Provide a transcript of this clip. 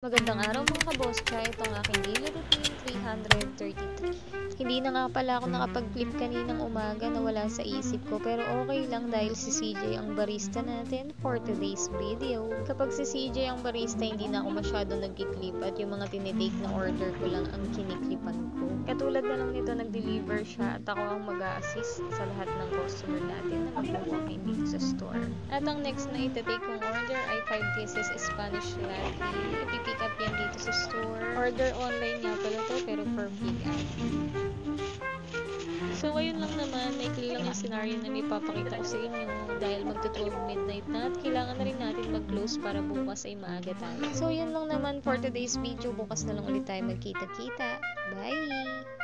Magandang araw mga kaboscha, ito ang aking daily routine 333. Hindi na nga pala ako nakapag-clip kaninang umaga na wala sa isip ko, pero okay lang dahil si CJ ang barista natin for today's video. Kapag si CJ ang barista, hindi na ako masyado nag-clip at yung mga tinitake na order ko lang ang kiniklipan ko. Katulad na lang nito, nag-deliver siya at ako ang mag-a-assist sa lahat ng customer natin na mag-walk-in dito sa store. At ang next na itatake kong order ay 5 pieces Spanish latte. Ipipick up yan dito sa store. Order online nga pala to pero for pick up. So, ayun lang naman, maikli lang yung scenario na ipapakita ko sa inyo dahil magto-12 midnight na at kailangan na rin natin mag-close para bukas ay maaga tayo. So, yun lang naman for today's video. Bukas na lang ulit tayo magkita-kita. Bye!